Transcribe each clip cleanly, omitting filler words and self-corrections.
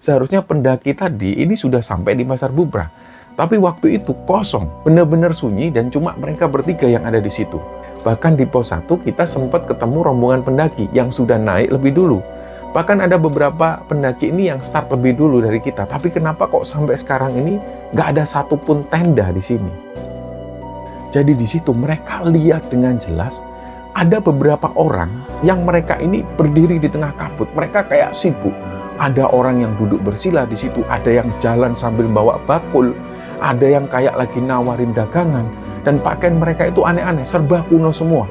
Seharusnya pendaki tadi ini sudah sampai di Pasar Bubrah. Tapi waktu itu kosong, benar-benar sunyi dan cuma mereka bertiga yang ada di situ. Bahkan di pos 1 kita sempat ketemu rombongan pendaki yang sudah naik lebih dulu. Bahkan ada beberapa pendaki ini yang start lebih dulu dari kita. Tapi kenapa kok sampai sekarang ini nggak ada satupun tenda di sini? Jadi di situ mereka lihat dengan jelas ada beberapa orang yang mereka ini berdiri di tengah kabut. Mereka kayak sibuk. Ada orang yang duduk bersila di situ, ada yang jalan sambil bawa bakul, ada yang kayak lagi nawarin dagangan, dan pakaian mereka itu aneh-aneh, serba kuno semua.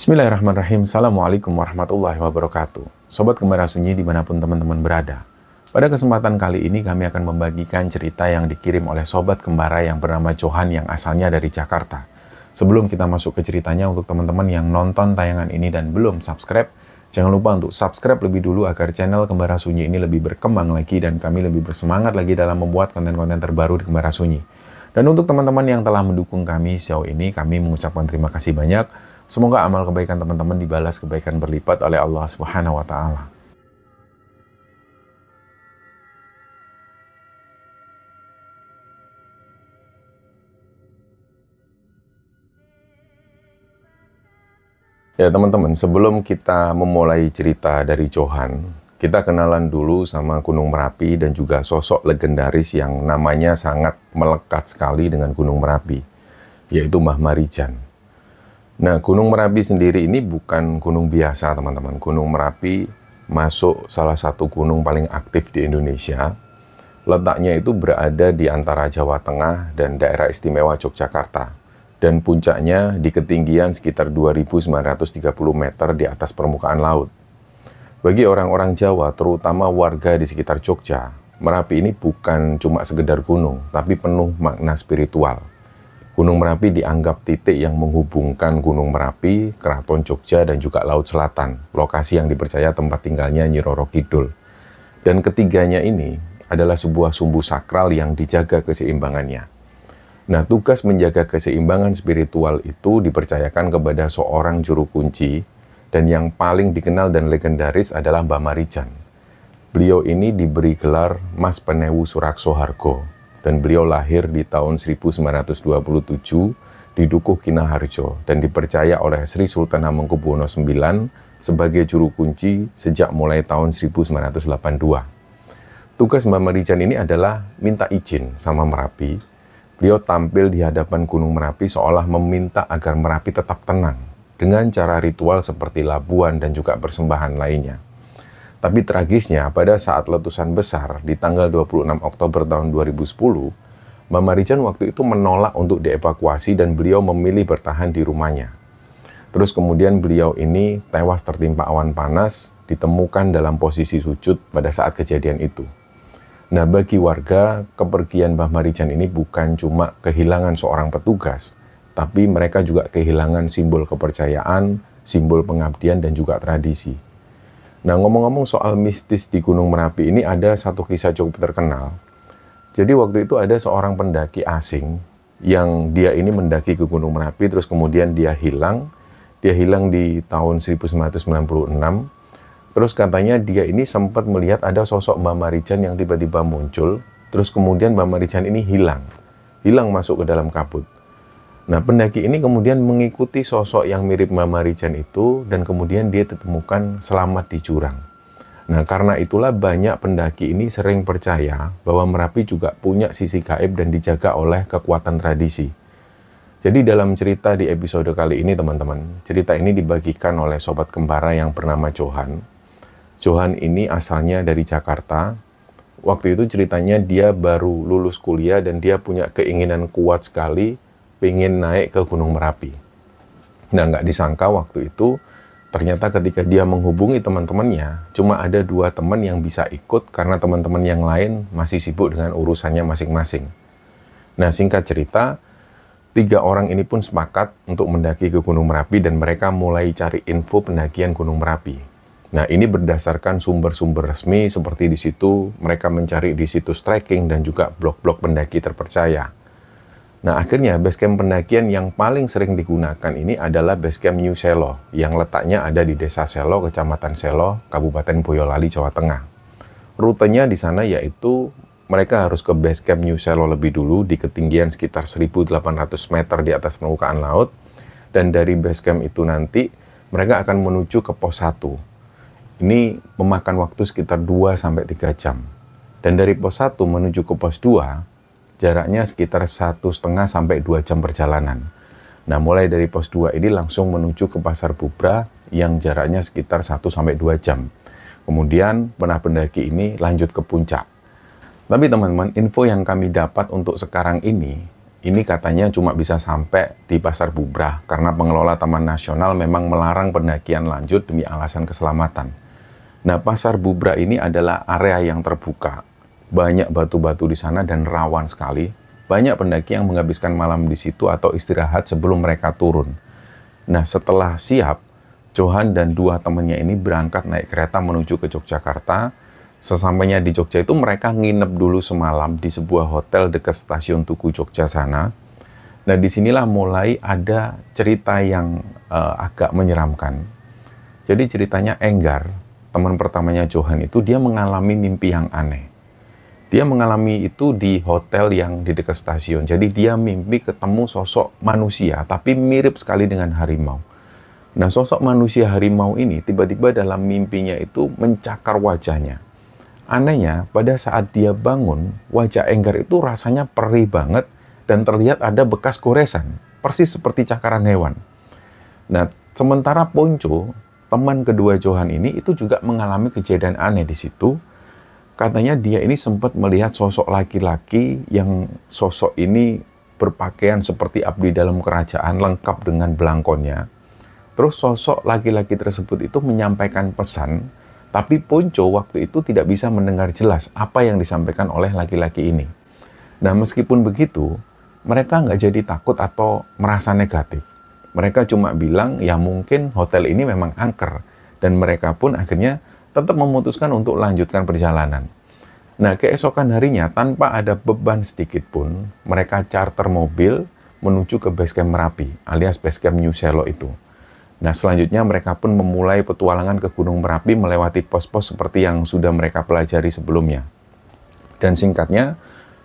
Bismillahirrahmanirrahim. Assalamualaikum warahmatullahi wabarakatuh. Sobat Gembara Sunyi dimanapun teman-teman berada. Pada kesempatan kali ini kami akan membagikan cerita yang dikirim oleh Sobat Kembara yang bernama Johan yang asalnya dari Jakarta. Sebelum kita masuk ke ceritanya, untuk teman-teman yang nonton tayangan ini dan belum subscribe, jangan lupa untuk subscribe lebih dulu agar channel Gembara Sunyi ini lebih berkembang lagi dan kami lebih bersemangat lagi dalam membuat konten-konten terbaru di Gembara Sunyi. Dan untuk teman-teman yang telah mendukung kami sejauh ini, kami mengucapkan terima kasih banyak. Semoga amal kebaikan teman-teman dibalas kebaikan berlipat oleh Allah Subhanahu wa Ta'ala. Ya teman-teman, sebelum kita memulai cerita dari Johan, kita kenalan dulu sama Gunung Merapi dan juga sosok legendaris yang namanya sangat melekat sekali dengan Gunung Merapi, yaitu Mbah Marijan. Nah, Gunung Merapi sendiri ini bukan gunung biasa, teman-teman. Gunung Merapi masuk salah satu gunung paling aktif di Indonesia. Letaknya itu berada di antara Jawa Tengah dan daerah istimewa Yogyakarta. Dan puncaknya di ketinggian sekitar 2.930 meter di atas permukaan laut. Bagi orang-orang Jawa, terutama warga di sekitar Jogja, Merapi ini bukan cuma sekedar gunung, tapi penuh makna spiritual. Gunung Merapi dianggap titik yang menghubungkan Gunung Merapi, Keraton Jogja, dan juga Laut Selatan, lokasi yang dipercaya tempat tinggalnya Nyi Roro Kidul. Dan ketiganya ini adalah sebuah sumbu sakral yang dijaga keseimbangannya. Nah, tugas menjaga keseimbangan spiritual itu dipercayakan kepada seorang juru kunci, dan yang paling dikenal dan legendaris adalah Mbah Marijan. Beliau ini diberi gelar Mas Penewu Surakso Hargo. Dan beliau lahir di tahun 1927 di Dukuh Kinaharjo dan dipercaya oleh Sri Sultan Hamengkubuwono IX sebagai juru kunci sejak mulai tahun 1982. Tugas Mbah Marijan ini adalah minta izin sama Merapi. Beliau tampil di hadapan Gunung Merapi seolah meminta agar Merapi tetap tenang dengan cara ritual seperti labuan dan juga persembahan lainnya. Tapi tragisnya, pada saat letusan besar di tanggal 26 Oktober tahun 2010, Mbah Marijan waktu itu menolak untuk dievakuasi dan beliau memilih bertahan di rumahnya. Terus kemudian beliau ini tewas tertimpa awan panas, ditemukan dalam posisi sujud pada saat kejadian itu. Nah, bagi warga, kepergian Mbah Marijan ini bukan cuma kehilangan seorang petugas, tapi mereka juga kehilangan simbol kepercayaan, simbol pengabdian, dan juga tradisi. Nah, ngomong-ngomong soal mistis di Gunung Merapi ini, ada satu kisah cukup terkenal. Jadi waktu itu ada seorang pendaki asing yang dia ini mendaki ke Gunung Merapi, terus kemudian dia hilang. Dia hilang di tahun 1996. Terus katanya dia ini sempat melihat ada sosok Mbah Marijan yang tiba-tiba muncul. Terus kemudian Mbah Marijan ini hilang masuk ke dalam kabut. Nah, pendaki ini kemudian mengikuti sosok yang mirip Mama Rijan itu, dan kemudian dia ditemukan selamat di jurang. Nah, karena itulah banyak pendaki ini sering percaya bahwa Merapi juga punya sisi gaib dan dijaga oleh kekuatan tradisi. Jadi dalam cerita di episode kali ini teman-teman, cerita ini dibagikan oleh sobat kembara yang bernama Johan. Johan ini asalnya dari Jakarta. Waktu itu ceritanya dia baru lulus kuliah dan dia punya keinginan kuat sekali pengen naik ke Gunung Merapi. Nah, nggak disangka waktu itu, ternyata ketika dia menghubungi teman-temannya, cuma ada 2 teman yang bisa ikut karena teman-teman yang lain masih sibuk dengan urusannya masing-masing. Nah, singkat cerita, 3 orang ini pun sepakat untuk mendaki ke Gunung Merapi dan mereka mulai cari info pendakian Gunung Merapi. Nah, ini berdasarkan sumber-sumber resmi seperti di situ mereka mencari di situs trekking dan juga blog-blog pendaki terpercaya. Nah, akhirnya basecamp pendakian yang paling sering digunakan ini adalah basecamp New Selo, yang letaknya ada di Desa Selo, Kecamatan Selo, Kabupaten Boyolali, Jawa Tengah. Rutenya di sana yaitu mereka harus ke basecamp New Selo lebih dulu di ketinggian sekitar 1.800 meter di atas permukaan laut, dan dari basecamp itu nanti mereka akan menuju ke pos 1. Ini memakan waktu sekitar 2-3 jam. Dan dari pos 1 menuju ke pos 2, jaraknya sekitar 1,5 sampai 2 jam perjalanan. Nah, mulai dari pos 2 ini langsung menuju ke Pasar Bubra yang jaraknya sekitar 1-2 jam. Kemudian pendaki ini lanjut ke puncak. Tapi teman-teman, info yang kami dapat untuk sekarang ini katanya cuma bisa sampai di Pasar Bubra karena pengelola Taman Nasional memang melarang pendakian lanjut demi alasan keselamatan. Nah, Pasar Bubra ini adalah area yang terbuka. Banyak batu-batu di sana dan rawan sekali. Banyak pendaki yang menghabiskan malam di situ atau istirahat sebelum mereka turun. Nah, setelah siap, Johan dan 2 temannya ini berangkat naik kereta menuju ke Yogyakarta. Sesampainya di Jogja itu mereka nginep dulu semalam di sebuah hotel dekat stasiun Tugu Jogja sana. Nah, disinilah mulai ada cerita yang agak menyeramkan. Jadi ceritanya Enggar, teman pertamanya Johan itu, dia mengalami mimpi yang aneh. Dia mengalami itu di hotel yang di dekat stasiun. Jadi dia mimpi ketemu sosok manusia, tapi mirip sekali dengan harimau. Nah, sosok manusia harimau ini tiba-tiba dalam mimpinya itu mencakar wajahnya. Anehnya, pada saat dia bangun, wajah Enggar itu rasanya perih banget dan terlihat ada bekas goresan, persis seperti cakaran hewan. Nah, sementara Ponco, teman kedua Johan ini, itu juga mengalami kejadian aneh di situ. Katanya dia ini sempat melihat sosok laki-laki yang sosok ini berpakaian seperti abdi dalam kerajaan lengkap dengan belangkonnya. Terus sosok laki-laki tersebut itu menyampaikan pesan, tapi Ponco waktu itu tidak bisa mendengar jelas apa yang disampaikan oleh laki-laki ini. Nah, meskipun begitu, mereka nggak jadi takut atau merasa negatif. Mereka cuma bilang ya mungkin hotel ini memang angker, dan mereka pun akhirnya tetap memutuskan untuk lanjutkan perjalanan. Nah, keesokan harinya tanpa ada beban sedikit pun, mereka charter mobil menuju ke basecamp Merapi, alias basecamp New Selo itu. Nah, selanjutnya mereka pun memulai petualangan ke Gunung Merapi melewati pos-pos seperti yang sudah mereka pelajari sebelumnya. Dan singkatnya,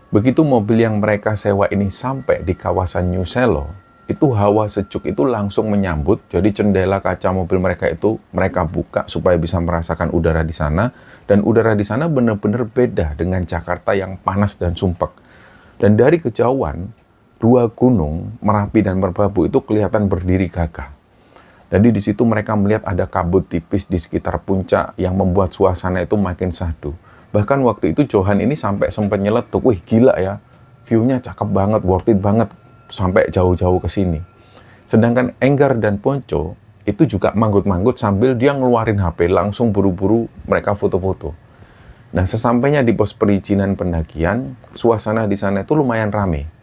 begitu mobil yang mereka sewa ini sampai di kawasan New Selo, itu hawa sejuk itu langsung menyambut. Jadi jendela kaca mobil mereka itu mereka buka supaya bisa merasakan udara di sana, dan udara di sana benar-benar beda dengan Jakarta yang panas dan sumpek. Dan dari kejauhan, 2 gunung Merapi dan Merbabu itu kelihatan berdiri gagah. Jadi di situ mereka melihat ada kabut tipis di sekitar puncak yang membuat suasana itu makin syahdu. Bahkan waktu itu Johan ini sampai sempat nyeletuk, "Wih, gila ya, view-nya cakep banget, worth it banget, sampai jauh-jauh ke sini." Sedangkan Enggar dan Ponco itu juga manggut-manggut sambil dia ngeluarin HP, langsung buru-buru mereka foto-foto. Nah, sesampainya di pos perizinan pendakian, suasana di sana itu lumayan rame.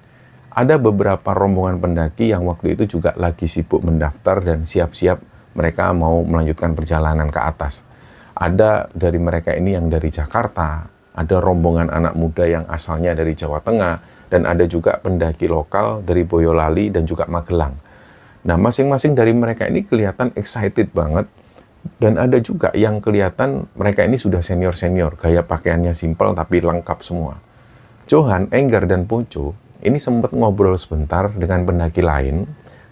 Ada beberapa rombongan pendaki yang waktu itu juga lagi sibuk mendaftar dan siap-siap mereka mau melanjutkan perjalanan ke atas. Ada dari mereka ini yang dari Jakarta, ada rombongan anak muda yang asalnya dari Jawa Tengah, dan ada juga pendaki lokal dari Boyolali dan juga Magelang. Nah, masing-masing dari mereka ini kelihatan excited banget, dan ada juga yang kelihatan mereka ini sudah senior-senior, gaya pakaiannya simpel tapi lengkap semua. Johan, Enggar, dan Ponco, ini sempat ngobrol sebentar dengan pendaki lain.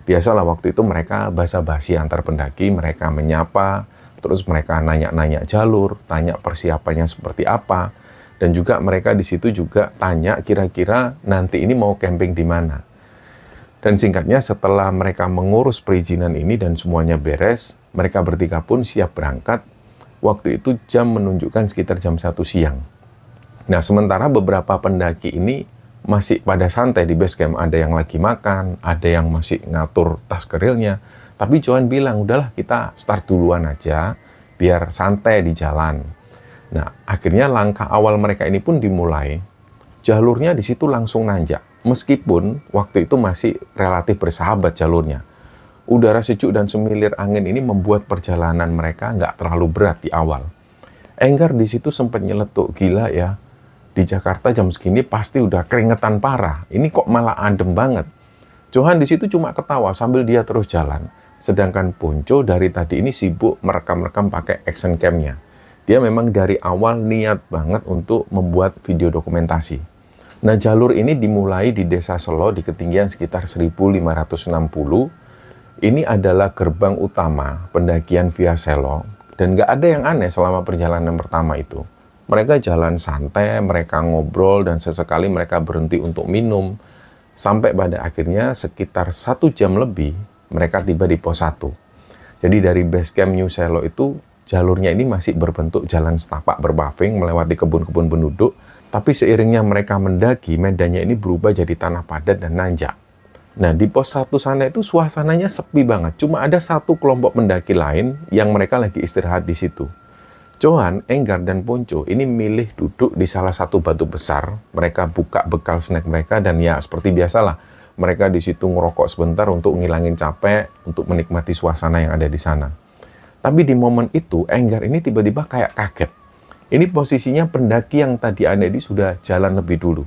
Biasalah waktu itu mereka basa-basi antar pendaki, mereka menyapa, terus mereka nanya-nanya jalur, tanya persiapannya seperti apa, dan juga mereka di situ juga tanya kira-kira nanti ini mau camping di mana. Dan singkatnya setelah mereka mengurus perizinan ini dan semuanya beres, mereka bertiga pun siap berangkat. Waktu itu jam menunjukkan sekitar jam 1 siang. Nah, sementara beberapa pendaki ini masih pada santai di base camp. Ada yang lagi makan, ada yang masih ngatur tas kerilnya. Tapi Johan bilang, udahlah kita start duluan aja, biar santai di jalan. Nah, akhirnya langkah awal mereka ini pun dimulai. Jalurnya di situ langsung nanjak. Meskipun waktu itu masih relatif bersahabat jalurnya. Udara sejuk dan semilir angin ini membuat perjalanan mereka nggak terlalu berat di awal. Enggar di situ sempat nyeletuk, gila ya. Di Jakarta jam segini pasti udah keringetan parah. Ini kok malah adem banget. Johan di situ cuma ketawa sambil dia terus jalan. Sedangkan Ponco dari tadi ini sibuk merekam-rekam pakai action cam-nya. Dia memang dari awal niat banget untuk membuat video dokumentasi. Nah, jalur ini dimulai di Desa Selo di ketinggian sekitar 1560. Ini adalah gerbang utama pendakian Via Selo, dan nggak ada yang aneh selama perjalanan pertama itu. Mereka jalan santai, mereka ngobrol, dan sesekali mereka berhenti untuk minum. Sampai pada akhirnya sekitar 1 jam lebih, mereka tiba di pos 1. Jadi dari base camp New Selo itu, jalurnya ini masih berbentuk jalan setapak berpaving melewati kebun-kebun penduduk, tapi seiringnya mereka mendaki, medannya ini berubah jadi tanah padat dan nanjak. Nah, di pos 1 sana itu suasananya sepi banget. Cuma ada satu kelompok pendaki lain yang mereka lagi istirahat di situ. Johan, Enggar, dan Ponco ini milih duduk di salah satu batu besar. Mereka buka bekal snack mereka dan ya seperti biasalah. Mereka di situ ngerokok sebentar untuk ngilangin capek, untuk menikmati suasana yang ada di sana. Tapi di momen itu, Enggar ini tiba-tiba kayak kaget. Ini posisinya pendaki yang tadi ada ini sudah jalan lebih dulu.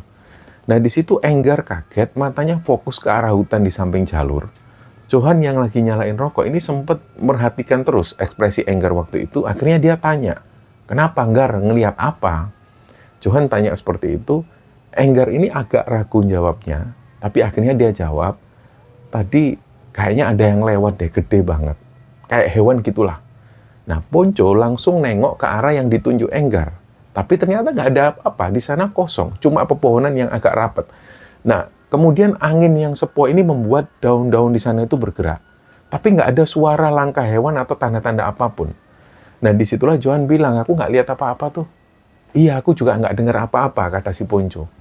Nah, di situ Enggar kaget, matanya fokus ke arah hutan di samping jalur. Johan yang lagi nyalain rokok ini sempat merhatikan terus ekspresi Enggar waktu itu. Akhirnya dia tanya, kenapa Enggar, ngelihat apa? Johan tanya seperti itu. Enggar ini agak ragu jawabnya, tapi akhirnya dia jawab, tadi kayaknya ada yang lewat deh, gede banget. Kayak hewan gitulah. Nah, Ponco langsung nengok ke arah yang ditunjuk Enggar. Tapi ternyata nggak ada apa-apa, di sana kosong, cuma pepohonan yang agak rapat. Nah, kemudian angin yang sepoi ini membuat daun-daun di sana itu bergerak. Tapi nggak ada suara langkah hewan atau tanda-tanda apapun. Nah, disitulah Johan bilang, aku nggak lihat apa-apa tuh. Iya, aku juga nggak dengar apa-apa, kata si Ponco.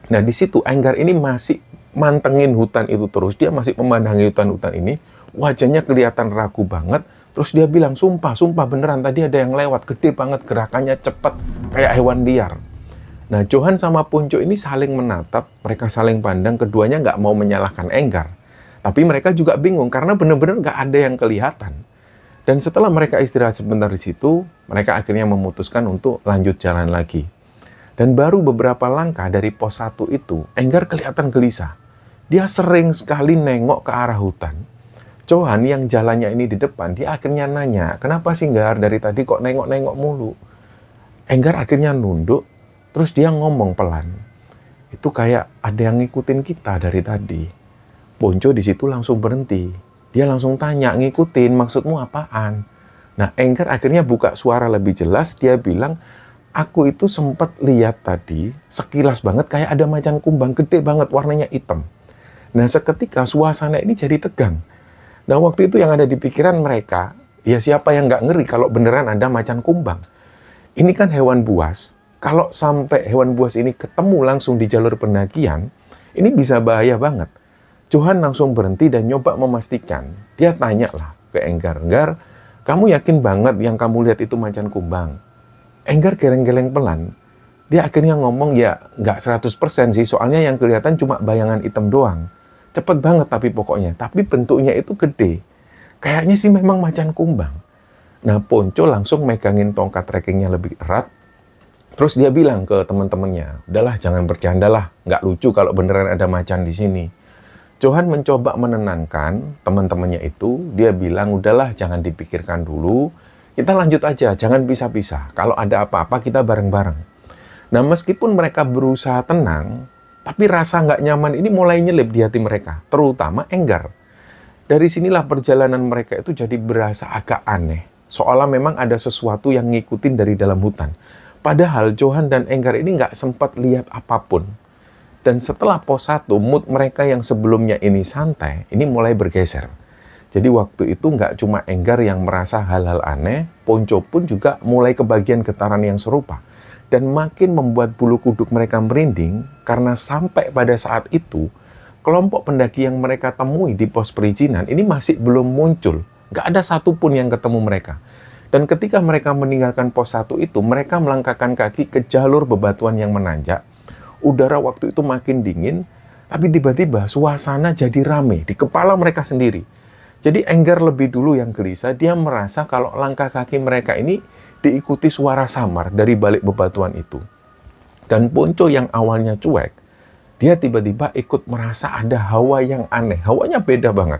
Nah, di situ Enggar ini masih mantengin hutan itu terus. Dia masih memandangi hutan-hutan ini. Wajahnya kelihatan ragu banget. Terus dia bilang, sumpah beneran tadi ada yang lewat, gede banget, gerakannya cepat, kayak hewan liar. Nah, Johan sama Ponco ini saling menatap, mereka saling pandang, keduanya nggak mau menyalahkan Enggar. Tapi mereka juga bingung, karena bener-bener nggak ada yang kelihatan. Dan setelah mereka istirahat sebentar di situ, mereka akhirnya memutuskan untuk lanjut jalan lagi. Dan baru beberapa langkah dari pos 1 itu, Enggar kelihatan gelisah. Dia sering sekali nengok ke arah hutan. Johan yang jalannya ini di depan, dia akhirnya nanya, kenapa sih Enggar dari tadi kok nengok-nengok mulu? Enggar akhirnya nunduk, terus dia ngomong pelan. Itu kayak ada yang ngikutin kita dari tadi. Ponco di situ langsung berhenti. Dia langsung tanya, ngikutin maksudmu apaan? Nah, Enggar akhirnya buka suara lebih jelas, dia bilang, aku itu sempat lihat tadi, sekilas banget kayak ada macan kumbang gede banget, warnanya hitam. Nah, seketika suasana ini jadi tegang. Nah, waktu itu yang ada di pikiran mereka, ya siapa yang nggak ngeri kalau beneran ada macan kumbang? Ini kan hewan buas. Kalau sampai hewan buas ini ketemu langsung di jalur pendakian, ini bisa bahaya banget. Johan langsung berhenti dan nyoba memastikan. Dia tanya lah ke Enggar, Enggar, kamu yakin banget yang kamu lihat itu macan kumbang? Enggar geleng-geleng pelan. Dia akhirnya ngomong, ya nggak 100% sih, soalnya yang kelihatan cuma bayangan hitam doang. Cepet banget tapi pokoknya, tapi bentuknya itu gede. Kayaknya sih memang macan kumbang. Nah, Ponco langsung megangin tongkat trekkingnya lebih erat. Terus dia bilang ke teman-temannya, udahlah jangan bercanda lah, nggak lucu kalau beneran ada macan di sini. Johan mencoba menenangkan teman-temannya itu. Dia bilang, udahlah jangan dipikirkan dulu, kita lanjut aja, jangan pisah-pisah. Kalau ada apa-apa kita bareng-bareng. Nah, meskipun mereka berusaha tenang, Tapi rasa nggak nyaman ini mulai nyelip di hati mereka, terutama Enggar. Dari sinilah perjalanan mereka itu jadi berasa agak aneh. Seolah memang ada sesuatu yang ngikutin dari dalam hutan. Padahal Johan dan Enggar ini nggak sempat lihat apapun. Dan setelah pos 1, mood mereka yang sebelumnya ini santai, ini mulai bergeser. Jadi waktu itu nggak cuma Enggar yang merasa hal-hal aneh, Ponco pun juga mulai kebagian getaran yang serupa. Dan makin membuat bulu kuduk mereka merinding, karena sampai pada saat itu, kelompok pendaki yang mereka temui di pos perizinan ini masih belum muncul. Nggak ada satupun yang ketemu mereka. Dan ketika mereka meninggalkan pos 1 itu, mereka melangkahkan kaki ke jalur bebatuan yang menanjak. Udara waktu itu makin dingin, tapi tiba-tiba suasana jadi rame di kepala mereka sendiri. Jadi Enggar lebih dulu yang gelisah, dia merasa kalau langkah kaki mereka ini diikuti suara samar dari balik bebatuan itu. Dan Ponco yang awalnya cuek, dia tiba-tiba ikut merasa ada hawa yang aneh. Hawanya beda banget.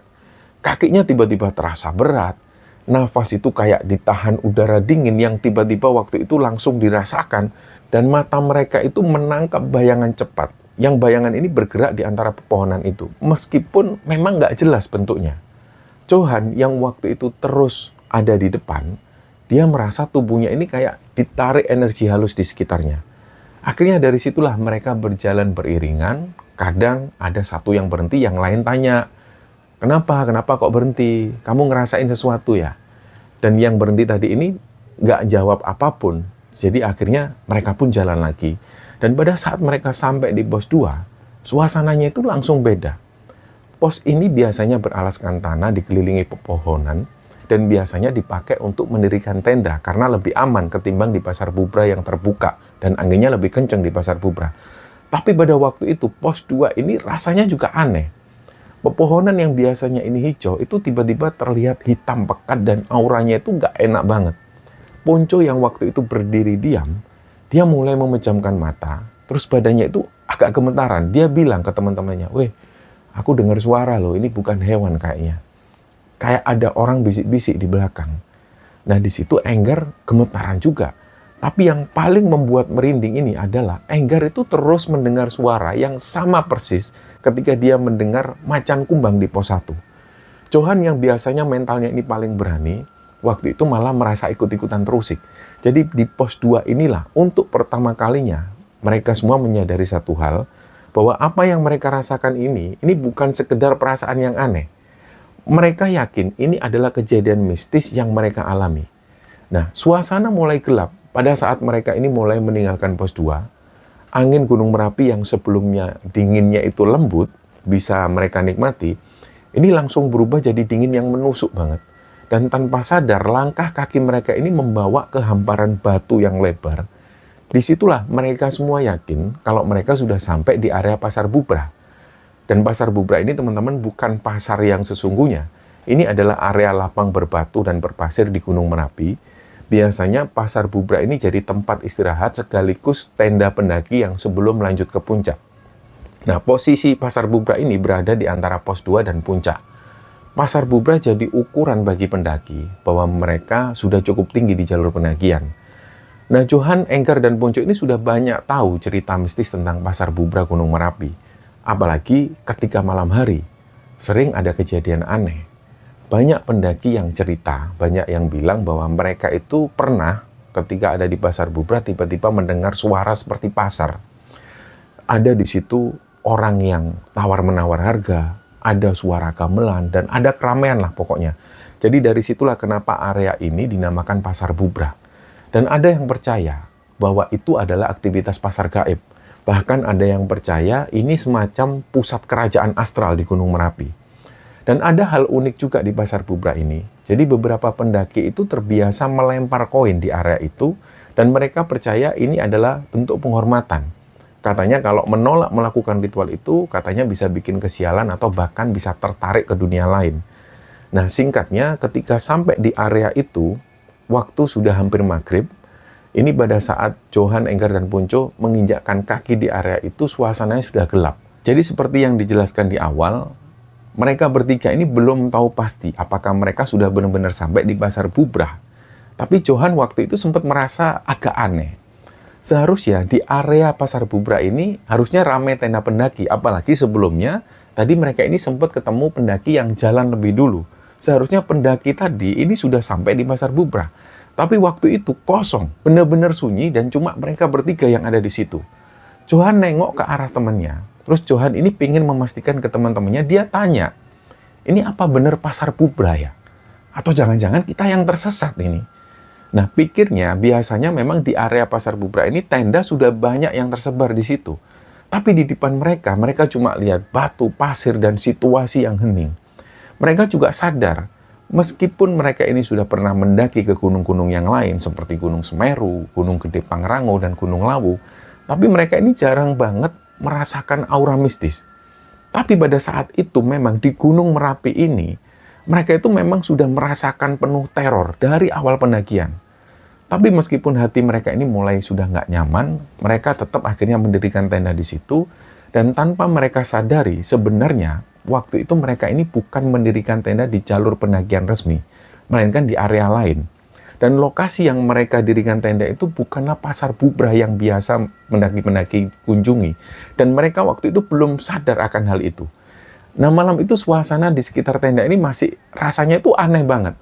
Kakinya tiba-tiba terasa berat. Nafas itu kayak ditahan udara dingin yang tiba-tiba waktu itu langsung dirasakan. Dan mata mereka itu menangkap bayangan cepat. Yang bayangan ini bergerak di antara pepohonan itu. Meskipun memang nggak jelas bentuknya. Johan yang waktu itu terus ada di depan, dia merasa tubuhnya ini kayak ditarik energi halus di sekitarnya. Akhirnya dari situlah mereka berjalan beriringan, kadang ada satu yang berhenti, yang lain tanya, Kenapa kok berhenti? Kamu ngerasain sesuatu ya? Dan yang berhenti tadi ini nggak jawab apapun, jadi akhirnya mereka pun jalan lagi. Dan pada saat mereka sampai di pos 2, suasananya itu langsung beda. Pos ini biasanya beralaskan tanah dikelilingi pepohonan, dan biasanya dipakai untuk mendirikan tenda karena lebih aman ketimbang di pasar Bubra yang terbuka dan anginnya lebih kencang di pasar Bubra. Tapi pada waktu itu pos 2 ini rasanya juga aneh. Pepohonan yang biasanya ini hijau itu tiba-tiba terlihat hitam pekat dan auranya itu nggak enak banget. Ponco yang waktu itu berdiri diam, dia mulai memejamkan mata, terus badannya itu agak gemetaran. Dia bilang ke teman-temannya, "Weh, aku dengar suara loh, ini bukan hewan kayaknya. Kayak ada orang bisik-bisik di belakang." Nah, di situ Enggar gemetaran juga. Tapi yang paling membuat merinding ini adalah Enggar itu terus mendengar suara yang sama persis ketika dia mendengar macan kumbang di pos 1. Johan yang biasanya mentalnya ini paling berani, waktu itu malah merasa ikut-ikutan terusik. Jadi di pos 2 inilah untuk pertama kalinya mereka semua menyadari satu hal, bahwa apa yang mereka rasakan ini bukan sekedar perasaan yang aneh. Mereka yakin ini adalah kejadian mistis yang mereka alami. Nah, suasana mulai gelap pada saat mereka ini mulai meninggalkan pos 2. Angin Gunung Merapi yang sebelumnya dinginnya itu lembut, bisa mereka nikmati, ini langsung berubah jadi dingin yang menusuk banget. Dan tanpa sadar, langkah kaki mereka ini membawa ke hamparan batu yang lebar. Disitulah mereka semua yakin kalau mereka sudah sampai di area pasar Bubra. Dan pasar Bubra ini teman-teman bukan pasar yang sesungguhnya. Ini adalah area lapang berbatu dan berpasir di Gunung Merapi. Biasanya pasar Bubra ini jadi tempat istirahat sekaligus tenda pendaki yang sebelum lanjut ke puncak. Nah, posisi pasar Bubra ini berada di antara pos 2 dan puncak. Pasar Bubra jadi ukuran bagi pendaki bahwa mereka sudah cukup tinggi di jalur pendakian. Nah, Johan, Enggar, dan Ponco ini sudah banyak tahu cerita mistis tentang pasar Bubra Gunung Merapi. Apalagi ketika malam hari, sering ada kejadian aneh. Banyak pendaki yang cerita, banyak yang bilang bahwa mereka itu pernah ketika ada di pasar Bubra tiba-tiba mendengar suara seperti pasar. Ada di situ orang yang tawar-menawar harga, ada suara gamelan, dan ada keramaian lah pokoknya. Jadi dari situlah kenapa area ini dinamakan pasar Bubra. Dan ada yang percaya bahwa itu adalah aktivitas pasar gaib. Bahkan ada yang percaya ini semacam pusat kerajaan astral di Gunung Merapi. Dan ada hal unik juga di pasar Bubra ini. Jadi beberapa pendaki itu terbiasa melempar koin di area itu, dan mereka percaya ini adalah bentuk penghormatan. Katanya kalau menolak melakukan ritual itu, katanya bisa bikin kesialan atau bahkan bisa tertarik ke dunia lain. Nah, singkatnya ketika sampai di area itu, waktu sudah hampir maghrib, ini pada saat Johan, Enggar, dan Ponco menginjakkan kaki di area itu, suasananya sudah gelap. Jadi seperti yang dijelaskan di awal, mereka bertiga ini belum tahu pasti apakah mereka sudah benar-benar sampai di pasar Bubra. Tapi Johan waktu itu sempat merasa agak aneh. Seharusnya di area Pasar Bubra ini harusnya ramai tenda pendaki, apalagi sebelumnya tadi mereka ini sempat ketemu pendaki yang jalan lebih dulu. Seharusnya pendaki tadi ini sudah sampai di Pasar Bubra. Tapi waktu itu kosong, benar-benar sunyi dan cuma mereka bertiga yang ada di situ. Johan nengok ke arah temannya. Terus Johan ini pingin memastikan ke teman-temannya, dia tanya, ini apa benar Pasar Bubra ya? Atau jangan-jangan kita yang tersesat ini? Nah, pikirnya biasanya memang di area Pasar Bubra ini tenda sudah banyak yang tersebar di situ. Tapi di depan mereka, mereka cuma lihat batu, pasir, dan situasi yang hening. Mereka juga sadar, meskipun mereka ini sudah pernah mendaki ke gunung-gunung yang lain, seperti Gunung Semeru, Gunung Gede Pangrango, dan Gunung Lawu, tapi mereka ini jarang banget merasakan aura mistis. Tapi pada saat itu memang di Gunung Merapi ini, mereka itu memang sudah merasakan penuh teror dari awal pendakian. Tapi meskipun hati mereka ini mulai sudah nggak nyaman, mereka tetap akhirnya mendirikan tenda di situ. Dan tanpa mereka sadari, sebenarnya waktu itu mereka ini bukan mendirikan tenda di jalur pendakian resmi, melainkan di area lain. Dan lokasi yang mereka dirikan tenda itu bukanlah Pasar Bubra yang biasa pendaki-pendaki kunjungi. Dan mereka waktu itu belum sadar akan hal itu. Nah, malam itu suasana di sekitar tenda ini masih rasanya itu aneh banget.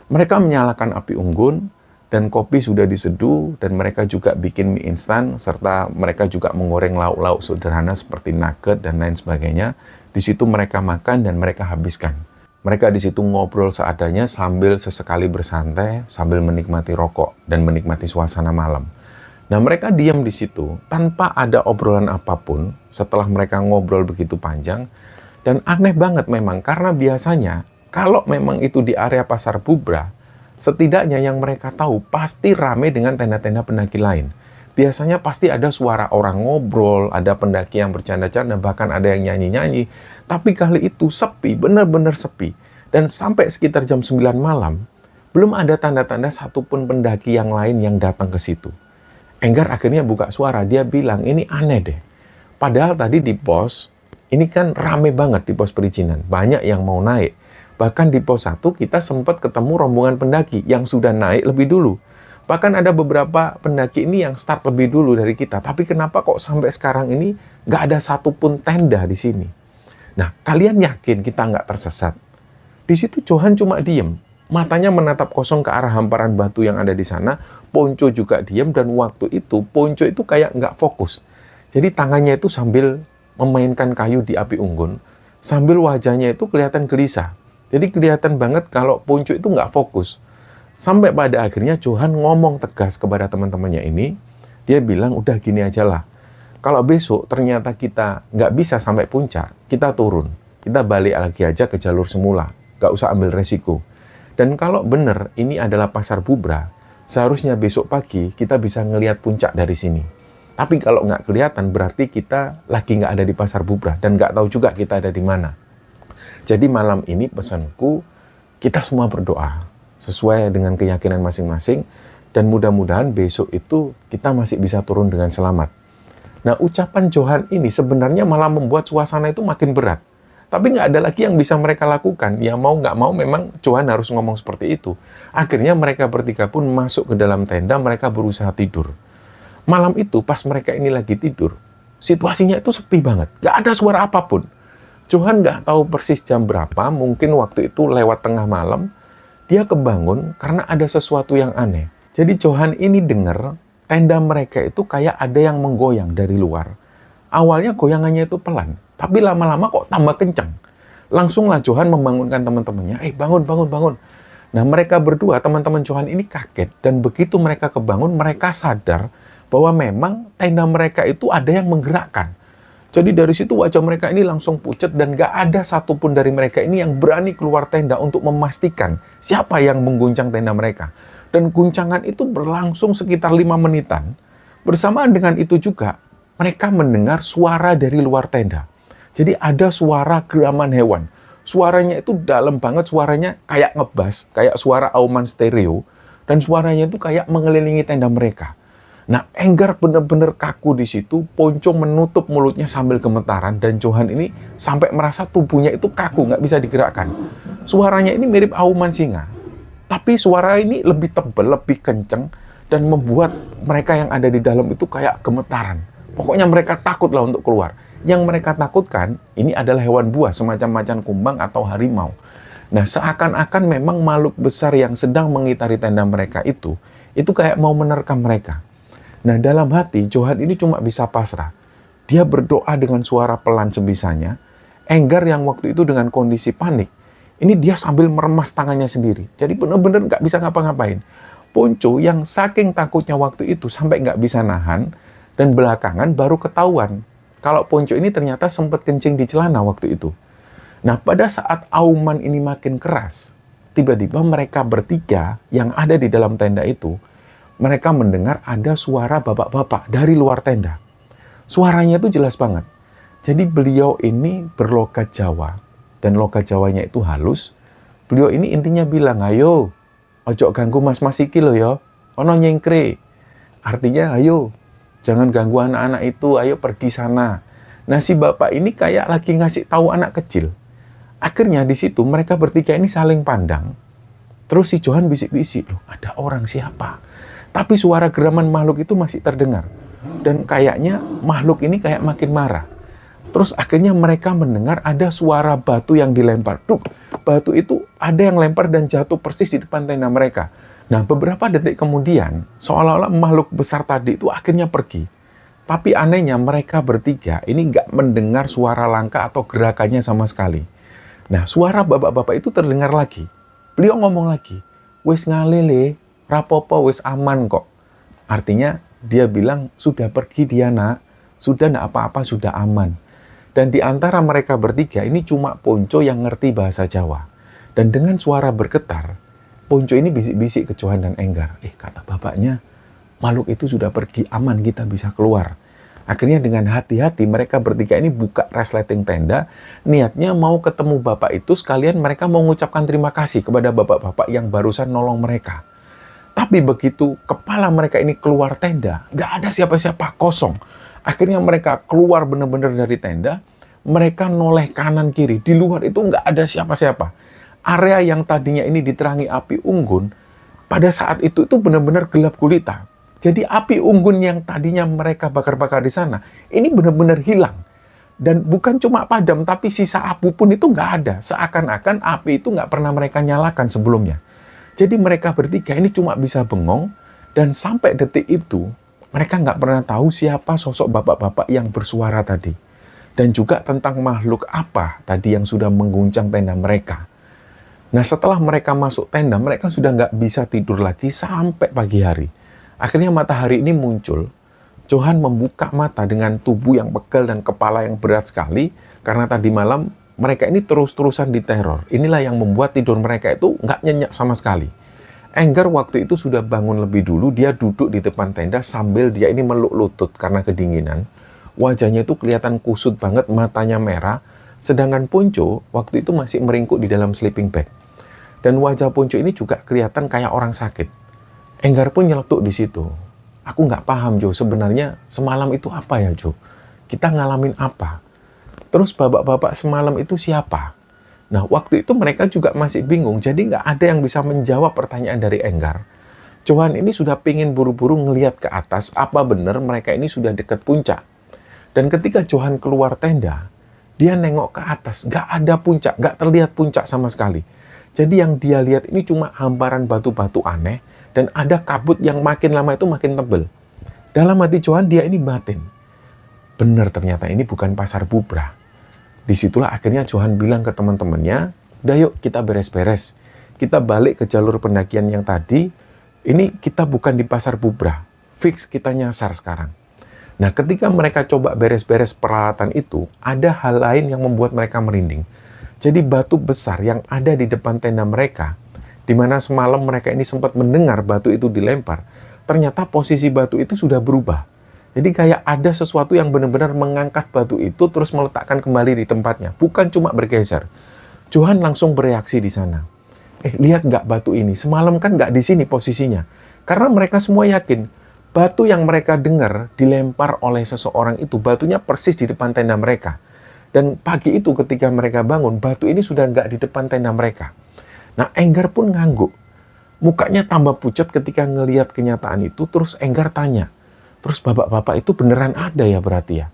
Mereka menyalakan api unggun, dan kopi sudah diseduh, dan mereka juga bikin mie instan, serta mereka juga menggoreng lauk-lauk sederhana seperti nugget dan lain sebagainya. Di situ mereka makan dan mereka habiskan. Mereka di situ ngobrol seadanya sambil sesekali bersantai, sambil menikmati rokok dan menikmati suasana malam. Nah, mereka diam di situ tanpa ada obrolan apapun setelah mereka ngobrol begitu panjang. Dan aneh banget memang, karena biasanya kalau memang itu di area Pasar Bubra, setidaknya yang mereka tahu pasti rame dengan tenda-tenda pendaki lain. Biasanya pasti ada suara orang ngobrol, ada pendaki yang bercanda-canda, bahkan ada yang nyanyi-nyanyi. Tapi kali itu sepi, benar-benar sepi. Dan sampai sekitar jam 9 malam, belum ada tanda-tanda satupun pendaki yang lain yang datang ke situ. Enggar akhirnya buka suara, dia bilang, ini aneh deh. Padahal tadi di pos, ini kan rame banget di pos perizinan, banyak yang mau naik. Bahkan di pos 1 kita sempat ketemu rombongan pendaki yang sudah naik lebih dulu. Bahkan ada beberapa pendaki ini yang start lebih dulu dari kita. Tapi kenapa kok sampai sekarang ini nggak ada satupun tenda di sini? Nah, kalian yakin kita nggak tersesat? Di situ Johan cuma diem. Matanya menatap kosong ke arah hamparan batu yang ada di sana. Ponco juga diem, dan waktu itu Ponco itu kayak nggak fokus. Jadi tangannya itu sambil memainkan kayu di api unggun, sambil wajahnya itu kelihatan gelisah. Jadi kelihatan banget kalau Ponco itu nggak fokus. Sampai pada akhirnya Johan ngomong tegas kepada teman-temannya ini, dia bilang, udah gini aja lah. Kalau besok ternyata kita nggak bisa sampai puncak, kita turun. Kita balik lagi aja ke jalur semula, nggak usah ambil resiko. Dan kalau benar ini adalah Pasar Bubra, seharusnya besok pagi kita bisa ngelihat puncak dari sini. Tapi kalau nggak kelihatan, berarti kita lagi nggak ada di Pasar Bubra, dan nggak tahu juga kita ada di mana. Jadi malam ini pesanku, kita semua berdoa, sesuai dengan keyakinan masing-masing, dan mudah-mudahan besok itu kita masih bisa turun dengan selamat. Nah, ucapan Johan ini sebenarnya malah membuat suasana itu makin berat. Tapi nggak ada lagi yang bisa mereka lakukan. Ya mau nggak mau memang Johan harus ngomong seperti itu. Akhirnya mereka bertiga pun masuk ke dalam tenda, mereka berusaha tidur. Malam itu pas mereka ini lagi tidur, situasinya itu sepi banget, nggak ada suara apapun. Johan nggak tahu persis jam berapa, mungkin waktu itu lewat tengah malam, dia kebangun karena ada sesuatu yang aneh. Jadi Johan ini dengar tenda mereka itu kayak ada yang menggoyang dari luar. Awalnya goyangannya itu pelan, tapi lama-lama kok tambah kencang. Langsunglah Johan membangunkan teman-temannya, bangun, bangun, bangun. Nah, mereka berdua, teman-teman Johan ini kaget, dan begitu mereka kebangun, mereka sadar bahwa memang tenda mereka itu ada yang menggerakkan. Jadi dari situ wajah mereka ini langsung pucat, dan gak ada satupun dari mereka ini yang berani keluar tenda untuk memastikan siapa yang mengguncang tenda mereka. Dan guncangan itu berlangsung sekitar 5 menitan. Bersamaan dengan itu juga, mereka mendengar suara dari luar tenda. Jadi ada suara geraman hewan. Suaranya itu dalam banget, suaranya kayak ngebas, kayak suara auman stereo, dan suaranya itu kayak mengelilingi tenda mereka. Nah, Enggar benar-benar kaku di situ, Ponco menutup mulutnya sambil gemetaran, dan Johan ini sampai merasa tubuhnya itu kaku, nggak bisa digerakkan. Suaranya ini mirip auman singa, tapi suara ini lebih tebal, lebih kenceng, dan membuat mereka yang ada di dalam itu kayak gemetaran. Pokoknya mereka takutlah untuk keluar. Yang mereka takutkan ini adalah hewan buas semacam macan kumbang atau harimau. Nah, seakan-akan memang makhluk besar yang sedang mengitari tenda mereka itu kayak mau menerkam mereka. Nah, dalam hati Johan ini cuma bisa pasrah. Dia berdoa dengan suara pelan sebisanya. Enggar yang waktu itu dengan kondisi panik, ini dia sambil meremas tangannya sendiri. Jadi benar-benar nggak bisa ngapa-ngapain. Ponco yang saking takutnya waktu itu sampai nggak bisa nahan, dan belakangan baru ketahuan kalau Ponco ini ternyata sempat kencing di celana waktu itu. Nah, pada saat auman ini makin keras, tiba-tiba mereka bertiga yang ada di dalam tenda itu, mereka mendengar ada suara bapak-bapak dari luar tenda. Suaranya itu jelas banget. Jadi beliau ini berlogat Jawa, dan logat Jawanya itu halus. Beliau ini intinya bilang, ayo, ojo ganggu mas-mas iki lo ya, ono nyengkre. Artinya, ayo, jangan ganggu anak-anak itu, ayo pergi sana. Nah, si bapak ini kayak lagi ngasih tahu anak kecil. Akhirnya di situ mereka bertiga ini saling pandang. Terus si Johan bisik-bisik, loh, ada orang siapa? Tapi suara geraman makhluk itu masih terdengar. Dan kayaknya makhluk ini kayak makin marah. Terus akhirnya mereka mendengar ada suara batu yang dilempar. Duh, batu itu ada yang lempar dan jatuh persis di depan tenda mereka. Nah, beberapa detik kemudian, seolah-olah makhluk besar tadi itu akhirnya pergi. Tapi anehnya mereka bertiga ini nggak mendengar suara langkah atau gerakannya sama sekali. Nah, suara bapak-bapak itu terdengar lagi. Beliau ngomong lagi, wis ngalele, rapopo wis aman kok. Artinya dia bilang, sudah pergi dia nak, sudah nggak apa-apa, sudah aman. Dan di antara mereka bertiga ini cuma Ponco yang ngerti bahasa Jawa. Dan dengan suara bergetar, Ponco ini bisik-bisik ke Johan dan Enggar. Kata bapaknya, makhluk itu sudah pergi, aman, kita bisa keluar. Akhirnya dengan hati-hati mereka bertiga ini buka resleting tenda, niatnya mau ketemu bapak itu sekalian mereka mau mengucapkan terima kasih kepada bapak-bapak yang barusan nolong mereka. Tapi begitu kepala mereka ini keluar tenda, nggak ada siapa-siapa, kosong. Akhirnya mereka keluar benar-benar dari tenda, mereka noleh kanan kiri, di luar itu nggak ada siapa-siapa. Area yang tadinya ini diterangi api unggun, pada saat itu benar-benar gelap gulita. Jadi api unggun yang tadinya mereka bakar-bakar di sana, ini benar-benar hilang. Dan bukan cuma padam, tapi sisa abu pun itu nggak ada. Seakan-akan api itu nggak pernah mereka nyalakan sebelumnya. Jadi mereka bertiga ini cuma bisa bengong, dan sampai detik itu, mereka nggak pernah tahu siapa sosok bapak-bapak yang bersuara tadi. Dan juga tentang makhluk apa tadi yang sudah mengguncang tenda mereka. Nah, setelah mereka masuk tenda, mereka sudah nggak bisa tidur lagi sampai pagi hari. Akhirnya matahari ini muncul. Johan membuka mata dengan tubuh yang pegal dan kepala yang berat sekali. Karena tadi malam mereka ini terus-terusan diteror. Inilah yang membuat tidur mereka itu nggak nyenyak sama sekali. Enggar waktu itu sudah bangun lebih dulu. Dia duduk di depan tenda sambil dia ini meluk lutut karena kedinginan. Wajahnya itu kelihatan kusut banget, matanya merah. Sedangkan Ponco waktu itu masih meringkuk di dalam sleeping bag. Dan wajah Ponco ini juga kelihatan kayak orang sakit. Enggar pun nyeletuk di situ. Aku nggak paham, Jo, sebenarnya semalam itu apa ya, Jo? Kita ngalamin apa? Terus bapak-bapak semalam itu siapa? Nah, waktu itu mereka juga masih bingung, jadi nggak ada yang bisa menjawab pertanyaan dari Enggar. Johan ini sudah pingin buru-buru ngelihat ke atas, apa benar mereka ini sudah dekat puncak. Dan ketika Johan keluar tenda, dia nengok ke atas, nggak ada puncak, nggak terlihat puncak sama sekali. Jadi yang dia lihat ini cuma hamparan batu-batu aneh, dan ada kabut yang makin lama itu makin tebal. Dalam hati Johan dia ini batin. Benar ternyata ini bukan pasar bubrah. Disitulah akhirnya Johan bilang ke teman-temannya, udah yuk kita beres-beres. Kita balik ke jalur pendakian yang tadi, ini kita bukan di pasar bubrah. Fix kita nyasar sekarang. Nah, ketika mereka coba beres-beres peralatan itu, ada hal lain yang membuat mereka merinding. Jadi batu besar yang ada di depan tenda mereka, di mana semalam mereka ini sempat mendengar batu itu dilempar, ternyata posisi batu itu sudah berubah. Jadi kayak ada sesuatu yang benar-benar mengangkat batu itu terus meletakkan kembali di tempatnya, bukan cuma bergeser. Johan langsung bereaksi di sana. Lihat nggak batu ini? Semalam kan nggak di sini posisinya. Karena mereka semua yakin, batu yang mereka dengar dilempar oleh seseorang itu, batunya persis di depan tenda mereka. Dan pagi itu ketika mereka bangun, batu ini sudah nggak di depan tenda mereka. Nah, Enggar pun ngangguk. Mukanya tambah pucat ketika ngelihat kenyataan itu, terus Enggar tanya, terus bapak-bapak itu beneran ada ya berarti ya?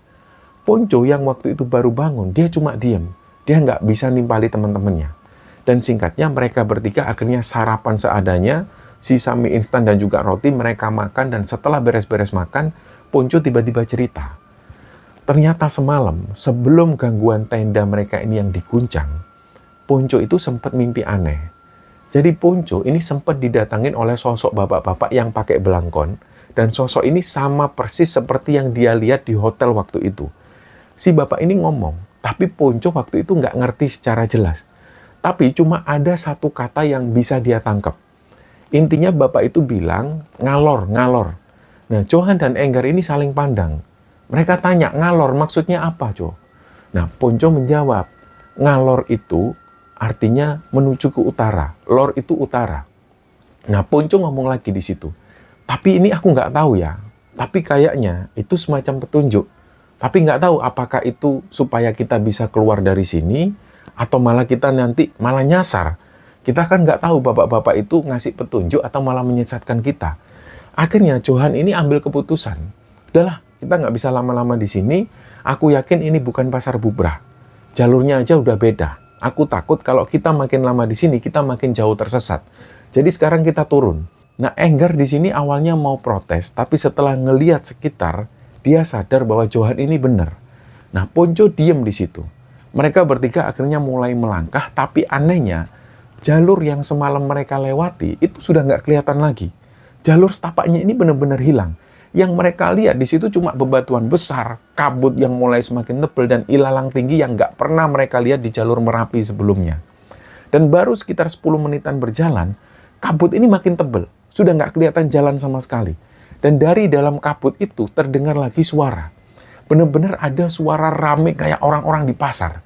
Ponco yang waktu itu baru bangun, dia cuma diem. Dia nggak bisa nimpali teman-temannya. Dan singkatnya mereka bertiga akhirnya sarapan seadanya, sisa mie instan dan juga roti mereka makan, dan setelah beres-beres makan, Ponco tiba-tiba cerita. Ternyata semalam, sebelum gangguan tenda mereka ini yang diguncang, Ponco itu sempat mimpi aneh. Jadi Ponco ini sempat didatangin oleh sosok bapak-bapak yang pakai belangkon, dan sosok ini sama persis seperti yang dia lihat di hotel waktu itu. Si bapak ini ngomong, tapi Ponco waktu itu nggak ngerti secara jelas. Tapi cuma ada satu kata yang bisa dia tangkap. Intinya bapak itu bilang, ngalor, ngalor. Nah, Johan dan Enggar ini saling pandang. Mereka tanya, ngalor maksudnya apa, Jo? Nah, Ponco menjawab, ngalor itu artinya menuju ke utara. Lor itu utara. Nah, Ponco ngomong lagi di situ. Tapi ini aku nggak tahu ya. Tapi kayaknya itu semacam petunjuk. Tapi nggak tahu apakah itu supaya kita bisa keluar dari sini, atau malah kita nanti malah nyasar. Kita kan nggak tahu bapak-bapak itu ngasih petunjuk atau malah menyesatkan kita. Akhirnya Johan ini ambil keputusan. Udahlah, kita nggak bisa lama-lama di sini. Aku yakin ini bukan pasar bubrah. Jalurnya aja udah beda. Aku takut kalau kita makin lama di sini, kita makin jauh tersesat. Jadi sekarang kita turun. Nah, Enggar di sini awalnya mau protes, tapi setelah ngelihat sekitar, dia sadar bahwa Johan ini benar. Nah, Ponco diem di situ. Mereka bertiga akhirnya mulai melangkah, tapi anehnya, jalur yang semalam mereka lewati itu sudah nggak kelihatan lagi. Jalur setapaknya ini benar-benar hilang. Yang mereka lihat di situ cuma bebatuan besar, kabut yang mulai semakin tebal, dan ilalang tinggi yang nggak pernah mereka lihat di jalur Merapi sebelumnya. Dan baru sekitar 10 menitan berjalan, kabut ini makin tebal. Sudah nggak kelihatan jalan sama sekali. Dan dari dalam kabut itu terdengar lagi suara. Benar-benar ada suara rame kayak orang-orang di pasar.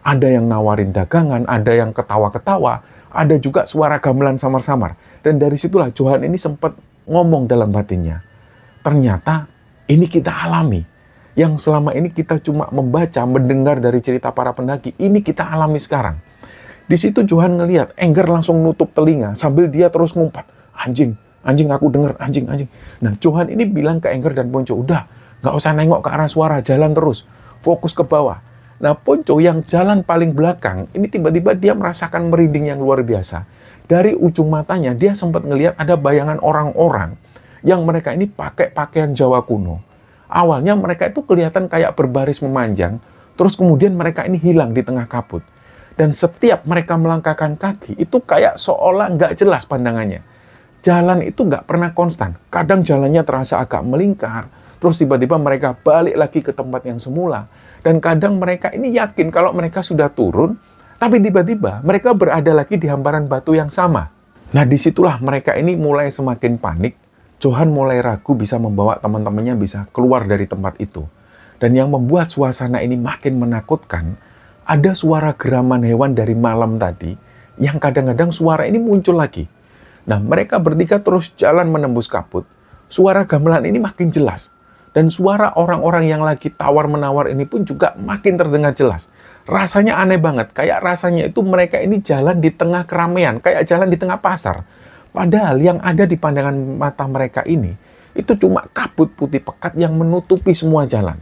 Ada yang nawarin dagangan, ada yang ketawa-ketawa, ada juga suara gamelan samar-samar. Dan dari situlah Johan ini sempat ngomong dalam batinnya. Ternyata ini kita alami. Yang selama ini kita cuma membaca, mendengar dari cerita para pendaki, ini kita alami sekarang. Di situ Johan ngelihat, Enggar langsung nutup telinga sambil dia terus ngumpat. Anjing, anjing aku denger, anjing, anjing. Nah, Johan ini bilang ke Enggar dan Ponco, udah, nggak usah nengok ke arah suara, jalan terus, fokus ke bawah. Nah, Ponco yang jalan paling belakang, ini tiba-tiba dia merasakan merinding yang luar biasa. Dari ujung matanya, dia sempat ngelihat ada bayangan orang-orang yang mereka ini pakai pakaian Jawa kuno. Awalnya mereka itu kelihatan kayak berbaris memanjang, terus kemudian mereka ini hilang di tengah kabut. Dan setiap mereka melangkahkan kaki, itu kayak seolah nggak jelas pandangannya. Jalan itu nggak pernah konstan. Kadang jalannya terasa agak melingkar, terus tiba-tiba mereka balik lagi ke tempat yang semula. Dan kadang mereka ini yakin kalau mereka sudah turun, tapi tiba-tiba mereka berada lagi di hamparan batu yang sama. Nah, disitulah mereka ini mulai semakin panik. Johan mulai ragu bisa membawa teman-temannya bisa keluar dari tempat itu. Dan yang membuat suasana ini makin menakutkan, ada suara geraman hewan dari malam tadi, yang kadang-kadang suara ini muncul lagi. Nah, mereka bertiga terus jalan menembus kabut. Suara gamelan ini makin jelas. Dan suara orang-orang yang lagi tawar-menawar ini pun juga makin terdengar jelas. Rasanya aneh banget, kayak rasanya itu mereka ini jalan di tengah keramaian, kayak jalan di tengah pasar. Padahal yang ada di pandangan mata mereka ini, itu cuma kabut putih pekat yang menutupi semua jalan.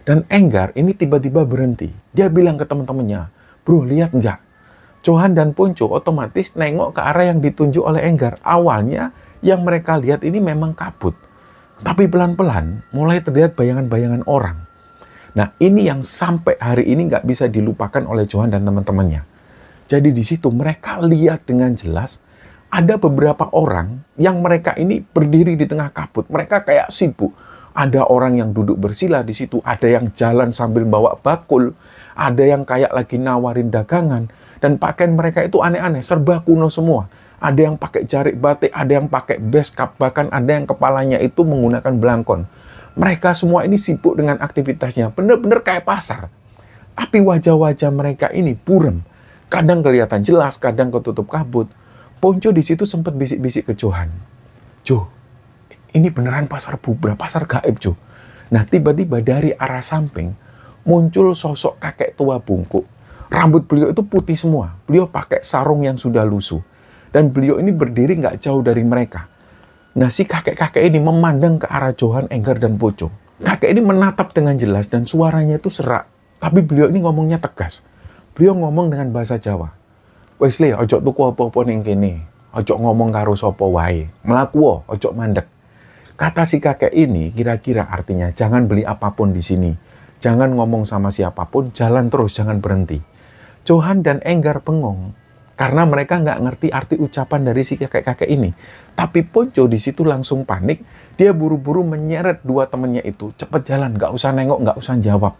Dan Enggar ini tiba-tiba berhenti. Dia bilang ke teman-temannya, bro, lihat nggak? Johan dan Ponco otomatis nengok ke arah yang ditunjuk oleh Enggar. Awalnya yang mereka lihat ini memang kabut. Tapi pelan-pelan mulai terlihat bayangan-bayangan orang. Nah, ini yang sampai hari ini nggak bisa dilupakan oleh Johan dan teman-temannya. Jadi di situ mereka lihat dengan jelas ada beberapa orang yang mereka ini berdiri di tengah kabut. Mereka kayak sibuk. Ada orang yang duduk bersila di situ, ada yang jalan sambil bawa bakul, ada yang kayak lagi nawarin dagangan, dan pakaian mereka itu aneh-aneh, serba kuno semua. Ada yang pakai jarik batik, ada yang pakai beskap, bahkan ada yang kepalanya itu menggunakan belangkon. Mereka semua ini sibuk dengan aktivitasnya, bener-bener kayak pasar. Tapi wajah-wajah mereka ini buram. Kadang kelihatan jelas, kadang ketutup kabut. Ponco di situ sempat bisik-bisik ke Johan. Jo, ini beneran pasar bubrah, pasar gaib, Jo. Nah, tiba-tiba dari arah samping muncul sosok kakek tua bungkuk. Rambut beliau itu putih semua. Beliau pakai sarung yang sudah lusuh. Dan beliau ini berdiri nggak jauh dari mereka. Nah, si kakek-kakek ini memandang ke arah Johan, Enggar, dan Poco. Kakek ini menatap dengan jelas dan suaranya itu serak. Tapi beliau ini ngomongnya tegas. Beliau ngomong dengan bahasa Jawa. Wesley, ojo tuku apa-apa ning kene. Ojo ngomong karo sapa wae. Mlaku ojo mandek. Kata si kakek ini kira-kira artinya jangan beli apapun di sini. Jangan ngomong sama siapapun, jalan terus, jangan berhenti. Johan dan Enggar bengong karena mereka nggak ngerti arti ucapan dari si kakek-kakek ini. Tapi Poco di situ langsung panik. Dia buru-buru menyeret dua temannya itu. Cepet jalan, nggak usah nengok, nggak usah jawab.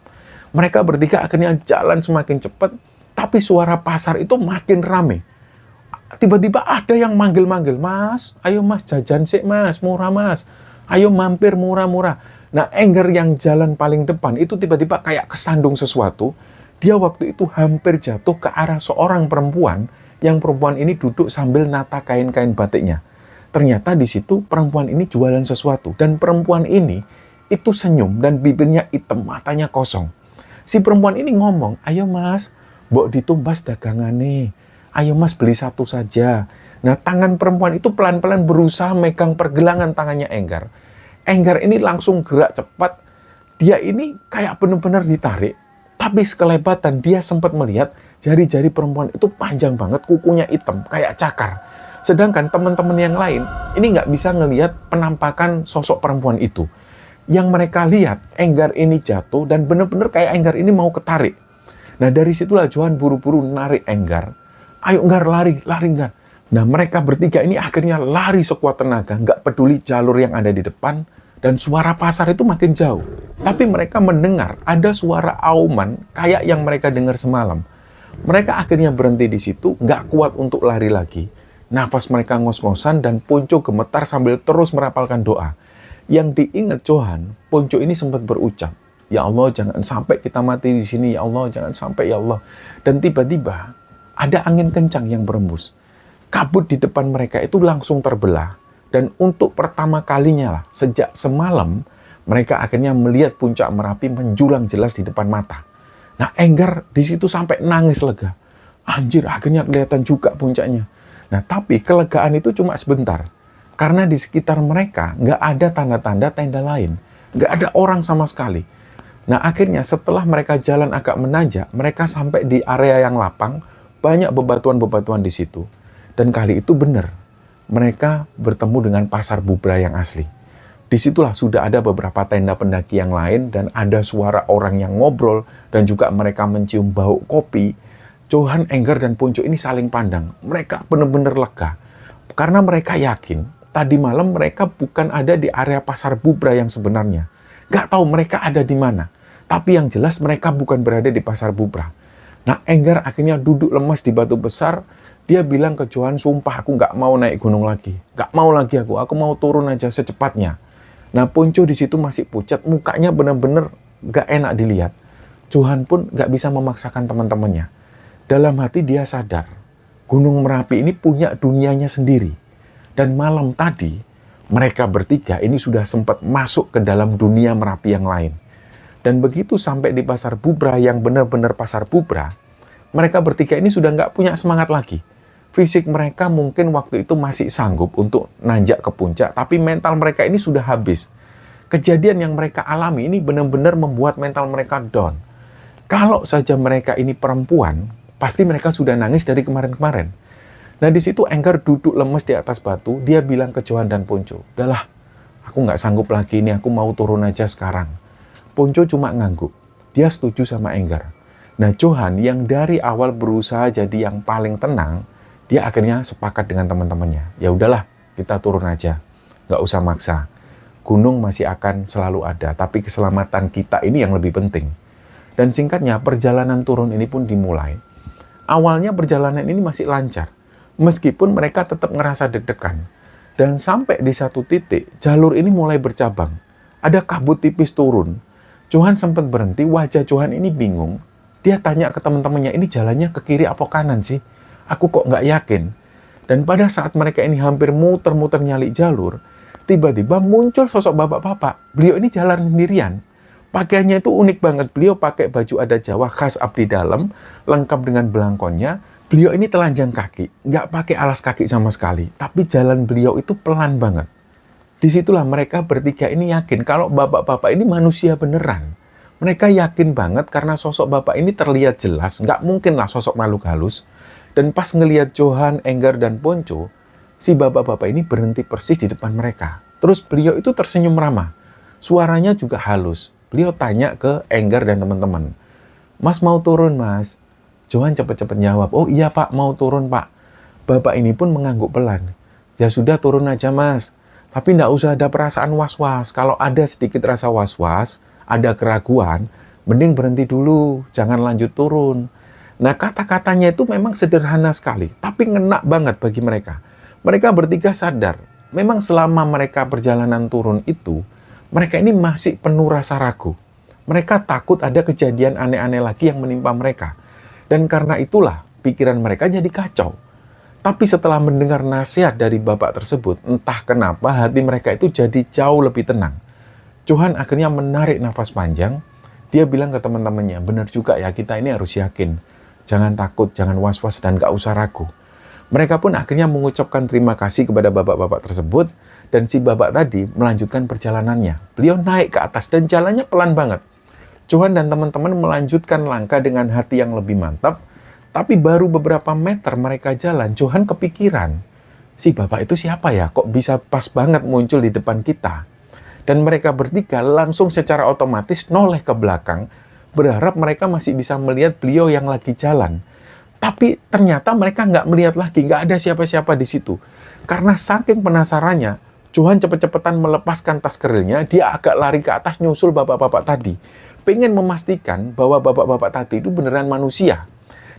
Mereka bertiga akhirnya jalan semakin cepat. Tapi suara pasar itu makin rame. Tiba-tiba ada yang manggil-manggil, "Mas, ayo mas jajan sih mas, murah mas. Ayo mampir murah-murah." Nah, Enggar yang jalan paling depan itu tiba-tiba kayak kesandung sesuatu. Dia waktu itu hampir jatuh ke arah seorang perempuan, yang perempuan ini duduk sambil nata kain-kain batiknya. Ternyata di situ perempuan ini jualan sesuatu. Dan perempuan ini itu senyum dan bibirnya hitam, matanya kosong. Si perempuan ini ngomong, "Ayo mas, mbok ditumbas dagangane. Ayo mas beli satu saja." Nah, tangan perempuan itu pelan-pelan berusaha megang pergelangan tangannya Enggar. Enggar ini langsung gerak cepat. Dia ini kayak benar-benar ditarik. Tapi sekelebatan dia sempat melihat jari-jari perempuan itu panjang banget, kukunya hitam, kayak cakar. Sedangkan teman-teman yang lain ini nggak bisa ngelihat penampakan sosok perempuan itu. Yang mereka lihat, Enggar ini jatuh dan benar-benar kayak Enggar ini mau ketarik. Nah, dari situlah Johan buru-buru narik Enggar. "Ayo Enggar, lari, lari Enggar." Nah, mereka bertiga ini akhirnya lari sekuat tenaga, nggak peduli jalur yang ada di depan, dan suara pasar itu makin jauh. Tapi mereka mendengar ada suara auman kayak yang mereka dengar semalam. Mereka akhirnya berhenti di situ, nggak kuat untuk lari lagi. Nafas mereka ngos-ngosan dan Poco gemetar sambil terus merapalkan doa. Yang diingat Johan, Poco ini sempat berucap, "Ya Allah, jangan sampai kita mati di sini, ya Allah, jangan sampai ya Allah." Dan tiba-tiba ada angin kencang yang berembus. Kabut di depan mereka itu langsung terbelah. Dan untuk pertama kalinya lah, sejak semalam, mereka akhirnya melihat puncak Merapi menjulang jelas di depan mata. Nah, Enggar di situ sampai nangis lega. Anjir, akhirnya kelihatan juga puncaknya. Nah, tapi kelegaan itu cuma sebentar. Karena di sekitar mereka nggak ada tanda-tanda tenda lain. Nggak ada orang sama sekali. Nah, akhirnya setelah mereka jalan agak menanjak, mereka sampai di area yang lapang, banyak bebatuan-bebatuan di situ. Dan kali itu benar, mereka bertemu dengan pasar Bubra yang asli. Disitulah sudah ada beberapa tenda pendaki yang lain dan ada suara orang yang ngobrol dan juga mereka mencium bau kopi. Johan, Enggar, dan Poco ini saling pandang. Mereka benar-benar lega. Karena mereka yakin, tadi malam mereka bukan ada di area pasar Bubra yang sebenarnya. Gak tahu mereka ada di mana. Tapi yang jelas mereka bukan berada di pasar Bubra. Nah, Enggar akhirnya duduk lemas di batu besar. Dia bilang ke Johan, "Sumpah aku nggak mau naik gunung lagi. Nggak mau lagi aku mau turun aja secepatnya." Nah, Poco di situ masih pucat, mukanya benar-benar nggak enak dilihat. Johan pun nggak bisa memaksakan teman-temannya. Dalam hati dia sadar, Gunung Merapi ini punya dunianya sendiri. Dan malam tadi, mereka bertiga ini sudah sempat masuk ke dalam dunia Merapi yang lain. Dan begitu sampai di pasar Bubra yang benar-benar pasar Bubra, mereka bertiga ini sudah nggak punya semangat lagi. Fisik mereka mungkin waktu itu masih sanggup untuk nanjak ke puncak, tapi mental mereka ini sudah habis. Kejadian yang mereka alami ini benar-benar membuat mental mereka down. Kalau saja mereka ini perempuan, pasti mereka sudah nangis dari kemarin-kemarin. Nah, di situ Enggar duduk lemes di atas batu, dia bilang ke Johan dan Poco, "Udahlah, aku nggak sanggup lagi ini, aku mau turun aja sekarang." Poco cuma ngangguk, dia setuju sama Enggar. Nah, Johan yang dari awal berusaha jadi yang paling tenang, dia akhirnya sepakat dengan teman-temannya. "Ya udahlah, kita turun aja. Nggak usah maksa. Gunung masih akan selalu ada, tapi keselamatan kita ini yang lebih penting." Dan singkatnya, perjalanan turun ini pun dimulai. Awalnya perjalanan ini masih lancar, meskipun mereka tetap ngerasa deg-degan. Dan sampai di satu titik, jalur ini mulai bercabang. Ada kabut tipis turun. Johan sempat berhenti, wajah Johan ini bingung. Dia tanya ke teman-temannya, "Ini jalannya ke kiri apa kanan sih? Aku kok nggak yakin." Dan pada saat mereka ini hampir muter-muter nyali jalur, tiba-tiba muncul sosok bapak-bapak. Beliau ini jalan sendirian. Pakaiannya itu unik banget. Beliau pakai baju adat Jawa khas abdi dalam, lengkap dengan belangkonnya, Beliau ini telanjang kaki, nggak pakai alas kaki sama sekali, tapi jalan beliau itu pelan banget. Disitulah mereka bertiga ini yakin kalau bapak-bapak ini manusia beneran. Mereka yakin banget karena sosok bapak ini terlihat jelas, nggak mungkin lah sosok makhluk halus. Dan pas ngelihat Johan, Enggar, dan Ponco, si bapak-bapak ini berhenti persis di depan mereka. Terus beliau itu tersenyum ramah. Suaranya juga halus. Beliau tanya ke Enggar dan teman-teman, "Mas mau turun, Mas?" Johan cepat-cepat jawab, "Oh iya Pak, mau turun Pak." Bapak ini pun mengangguk pelan. "Ya sudah turun aja Mas. Tapi nggak usah ada perasaan was-was. Kalau ada sedikit rasa was-was, ada keraguan, mending berhenti dulu, jangan lanjut turun." Nah, kata-katanya itu memang sederhana sekali, tapi ngena banget bagi mereka. Mereka bertiga sadar, memang selama mereka perjalanan turun itu, mereka ini masih penuh rasa ragu. Mereka takut ada kejadian aneh-aneh lagi yang menimpa mereka. Dan karena itulah, pikiran mereka jadi kacau. Tapi setelah mendengar nasihat dari bapak tersebut, entah kenapa hati mereka itu jadi jauh lebih tenang. Johan akhirnya menarik nafas panjang. Dia bilang ke teman-temannya, "Benar juga ya, kita ini harus yakin. Jangan takut, jangan was-was, dan gak usah ragu." Mereka pun akhirnya mengucapkan terima kasih kepada bapak-bapak tersebut, dan si bapak tadi melanjutkan perjalanannya. Beliau naik ke atas dan jalannya pelan banget. Johan dan teman-teman melanjutkan langkah dengan hati yang lebih mantap, tapi baru beberapa meter mereka jalan, Johan kepikiran, si bapak itu siapa ya? Kok bisa pas banget muncul di depan kita? Dan mereka bertiga langsung secara otomatis noleh ke belakang, berharap mereka masih bisa melihat beliau yang lagi jalan. Tapi ternyata mereka nggak melihat lagi, nggak ada siapa-siapa di situ. Karena saking penasarannya, Johan cepet-cepetan melepaskan tas kerilnya, dia agak lari ke atas nyusul bapak-bapak tadi. Pengen memastikan bahwa bapak-bapak tadi itu beneran manusia.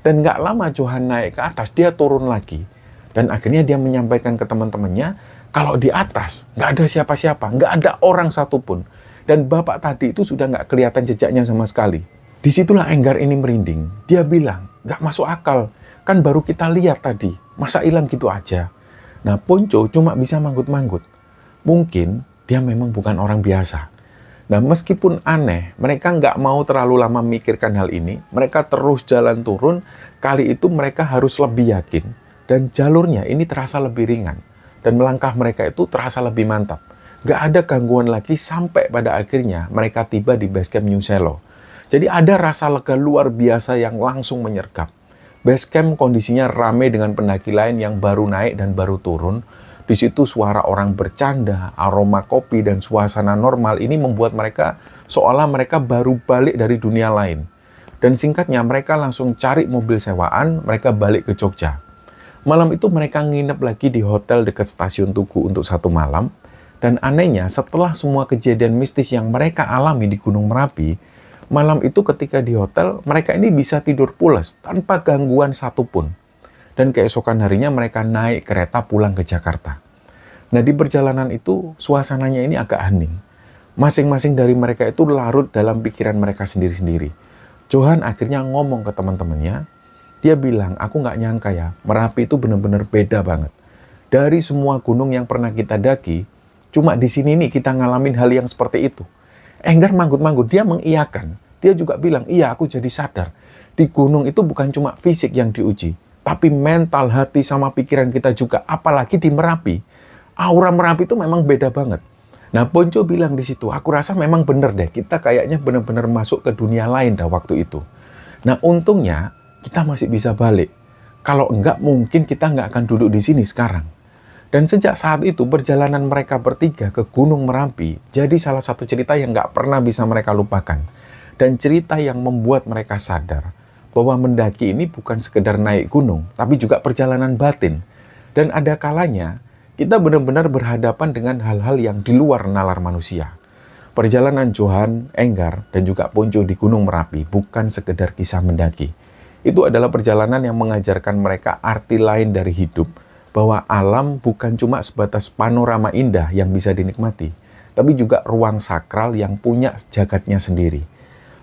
Dan nggak lama Johan naik ke atas, dia turun lagi. Dan akhirnya dia menyampaikan ke teman-temannya, kalau di atas nggak ada siapa-siapa, nggak ada orang satupun. Dan bapak tadi itu sudah nggak kelihatan jejaknya sama sekali. Disitulah Enggar ini merinding. Dia bilang, nggak masuk akal. Kan baru kita lihat tadi, masa hilang gitu aja. Nah, Ponco cuma bisa manggut-manggut. Mungkin dia memang bukan orang biasa. Nah, meskipun aneh, mereka nggak mau terlalu lama memikirkan hal ini. Mereka terus jalan turun, kali itu mereka harus lebih yakin. Dan jalurnya ini terasa lebih ringan. Dan melangkah mereka itu terasa lebih mantap. Nggak ada gangguan lagi sampai pada akhirnya mereka tiba di base camp New Selo. Jadi ada rasa lega luar biasa yang langsung menyergap. Base camp kondisinya ramai dengan pendaki lain yang baru naik dan baru turun. Di situ suara orang bercanda, aroma kopi, dan suasana normal ini membuat mereka seolah mereka baru balik dari dunia lain. Dan singkatnya mereka langsung cari mobil sewaan, mereka balik ke Jogja. Malam itu mereka nginep lagi di hotel dekat stasiun Tugu untuk 1 malam. Dan anehnya setelah semua kejadian mistis yang mereka alami di Gunung Merapi, malam itu ketika di hotel mereka ini bisa tidur pules tanpa gangguan satupun. Dan keesokan harinya mereka naik kereta pulang ke Jakarta. Nah, di perjalanan itu suasananya ini agak hening. Masing-masing dari mereka itu larut dalam pikiran mereka sendiri-sendiri. Johan akhirnya ngomong ke teman-temannya. Dia bilang, "Aku nggak nyangka ya, Merapi itu benar-benar beda banget. Dari semua gunung yang pernah kita daki, cuma di sini nih kita ngalamin hal yang seperti itu." Enggar manggut-manggut, dia mengiyakan. Dia juga bilang, "Iya, aku jadi sadar. Di gunung itu bukan cuma fisik yang diuji, tapi mental, hati, sama pikiran kita juga, apalagi di Merapi. Aura Merapi itu memang beda banget." Nah, Ponco bilang di situ, "Aku rasa memang bener deh, kita kayaknya bener-bener masuk ke dunia lain dah waktu itu. Nah, untungnya kita masih bisa balik. Kalau enggak, mungkin kita nggak akan duduk di sini sekarang." Dan sejak saat itu, perjalanan mereka bertiga ke Gunung Merapi jadi salah satu cerita yang nggak pernah bisa mereka lupakan. Dan cerita yang membuat mereka sadar bahwa mendaki ini bukan sekedar naik gunung, tapi juga perjalanan batin. Dan ada kalanya, kita benar-benar berhadapan dengan hal-hal yang di luar nalar manusia. Perjalanan Johan, Enggar, dan juga Ponco di Gunung Merapi bukan sekedar kisah mendaki. Itu adalah perjalanan yang mengajarkan mereka arti lain dari hidup, bahwa alam bukan cuma sebatas panorama indah yang bisa dinikmati, tapi juga ruang sakral yang punya jagatnya sendiri.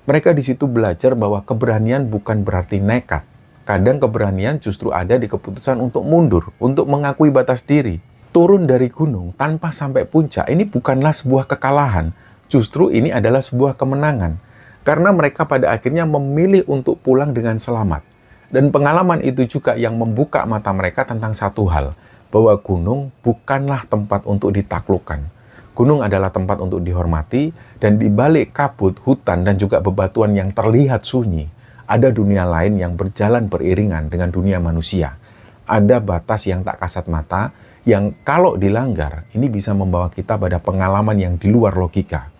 Mereka di situ belajar bahwa keberanian bukan berarti nekat. Kadang keberanian justru ada di keputusan untuk mundur, untuk mengakui batas diri. Turun dari gunung tanpa sampai puncak ini bukanlah sebuah kekalahan, justru ini adalah sebuah kemenangan. Karena mereka pada akhirnya memilih untuk pulang dengan selamat. Dan pengalaman itu juga yang membuka mata mereka tentang satu hal, bahwa gunung bukanlah tempat untuk ditaklukkan. Gunung adalah tempat untuk dihormati, dan di balik kabut, hutan, dan juga bebatuan yang terlihat sunyi, ada dunia lain yang berjalan beriringan dengan dunia manusia. Ada batas yang tak kasat mata, yang kalau dilanggar, ini bisa membawa kita pada pengalaman yang di luar logika.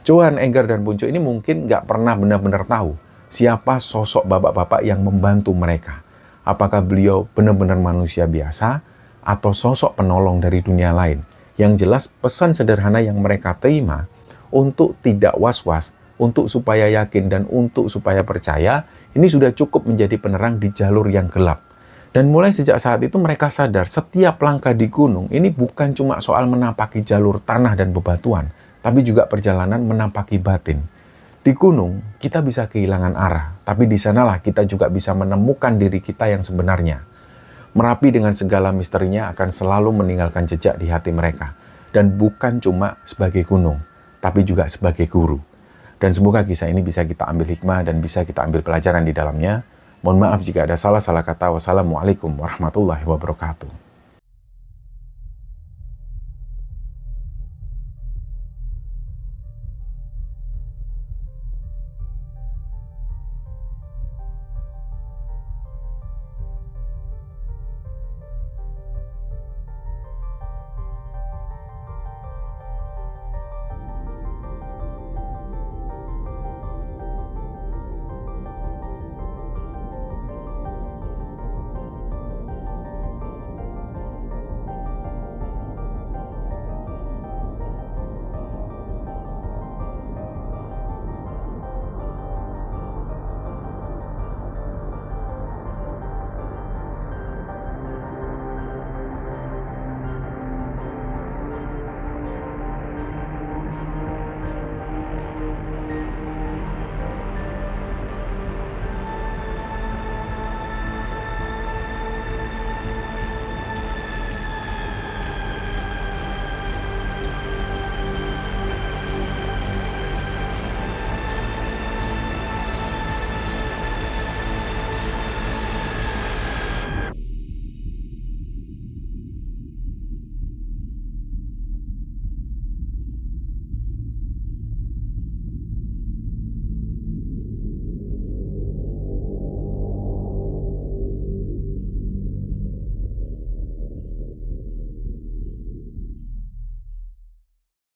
Johan, Enggar, dan Punco ini mungkin nggak pernah benar-benar tahu siapa sosok bapak-bapak yang membantu mereka. Apakah beliau benar-benar manusia biasa atau sosok penolong dari dunia lain? Yang jelas pesan sederhana yang mereka terima untuk tidak was-was, untuk supaya yakin dan untuk supaya percaya, ini sudah cukup menjadi penerang di jalur yang gelap. Dan mulai sejak saat itu mereka sadar setiap langkah di gunung ini bukan cuma soal menapaki jalur tanah dan bebatuan, tapi juga perjalanan menapaki batin. Di gunung, kita bisa kehilangan arah, tapi di sanalah kita juga bisa menemukan diri kita yang sebenarnya. Merapi dengan segala misterinya akan selalu meninggalkan jejak di hati mereka. Dan bukan cuma sebagai gunung, tapi juga sebagai guru. Dan semoga kisah ini bisa kita ambil hikmah dan bisa kita ambil pelajaran di dalamnya. Mohon maaf jika ada salah-salah kata. Wassalamualaikum warahmatullahi wabarakatuh.